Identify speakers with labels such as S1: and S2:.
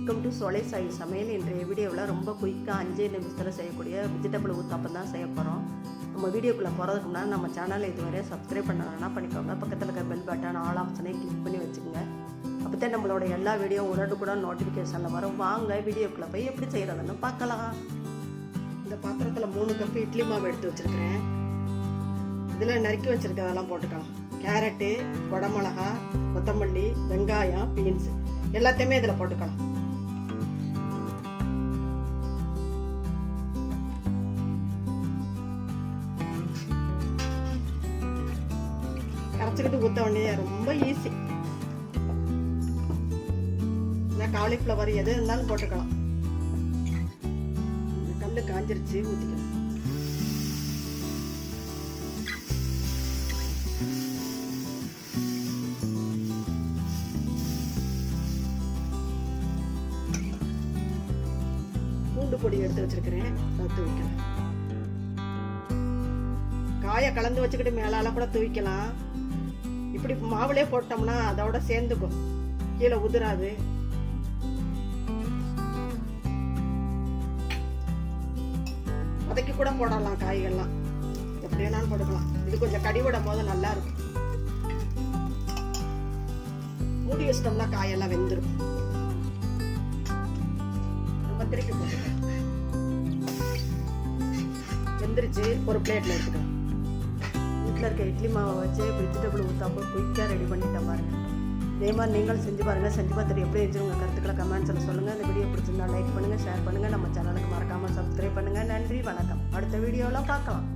S1: Welcome to சோலை சாய் சமையல். இன்றைய வீடியோவில் ரொம்ப குயிக்காக 5 நிமிஷத்தில் செய்யக்கூடிய வெஜிடபிள் ஊத்தாப்பம் தான் செய்ய போகிறோம். நம்ம வீடியோக்குள்ளே போகிறதுக்கு முன்னாடி நம்ம சேனலை இதுவரை சப்ஸ்கிரைப் பண்ணணும்னா பண்ணிக்கோங்க. பக்கத்தில் இருக்க பெல் பட்டன் ஆல் ஆப்ஷனை கிளிக் பண்ணி வச்சுக்கோங்க. அப்போ தான் நம்மளோட எல்லா வீடியோ உடனுக்குடன் நோட்டிஃபிகேஷனில் வரும். வாங்க வீடியோக்குள்ளே போய் எப்படி செய்கிறதுன்னு பார்க்கலாம். இந்த பாத்திரத்தில் 3 கப்பு இட்லி மாவு எடுத்து வச்சுருக்கிறேன். இதில் நறுக்கி வச்சுருக்கிறதெல்லாம் போட்டுக்கலாம். கேரட்டு, குடமிளகா, கொத்தமல்லி, வெங்காயம், பீன்ஸு எல்லாத்தையுமே இதில் போட்டுக்கலாம். கரைச்சிக்கிட்டு ஊற்ற வேண்டியது ரொம்ப ஈஸி. காலிஃப்ளவர் எது இருந்தாலும் போட்டுக்கலாம். கல்லு காஞ்சிருச்சு, ஊற்றிக்கலாம். பூண்டு பொடி எடுத்து வச்சிருக்கிறேன், தூவிக்கலாம். காயை கலந்து வச்சுக்கிட்டு மேலால கூட தூவிக்கலாம். இப்படி மாவுலே போட்டோம்னா அதோட சேர்ந்துக்கும், கீழே உதிராது. வதக்கி கூட போடலாம். காய்கள்லாம் எப்படி வேணாலும் போட்டுக்கலாம். இது கொஞ்சம் கடிவிடும் போது நல்லா இருக்கும். மூடி வச்சிட்டோம்னா காயெல்லாம் வெந்துடும். திருப்பி போட்டுக்கலாம். வெந்துருச்சு, ஒரு பிளேட்ல எடுத்துக்கலாம். வீட்டில் இருக்க இட்லி மாவை வச்சு வெஜிடபிள் ஊத்தாப்பம் குயிக்காக ரெடி பண்ணிட்டேன் பாருங்க. இதே மாதிரி நீங்களும் செஞ்சு பாருங்கள். செஞ்சு பார்த்துட்டு எப்படி இருந்துச்சு உங்கள் கருத்துக்களை கமெண்ட்ஸில் சொல்லுங்கள். இந்த வீடியோ பிடிச்சிருந்தா லைக் பண்ணுங்கள், ஷேர் பண்ணுங்கள். நம்ம சேனலுக்கு மறக்காமல் சப்ஸ்கிரைப் பண்ணுங்கள். நன்றி, வணக்கம். அடுத்த வீடியோவில் பார்க்கலாம்.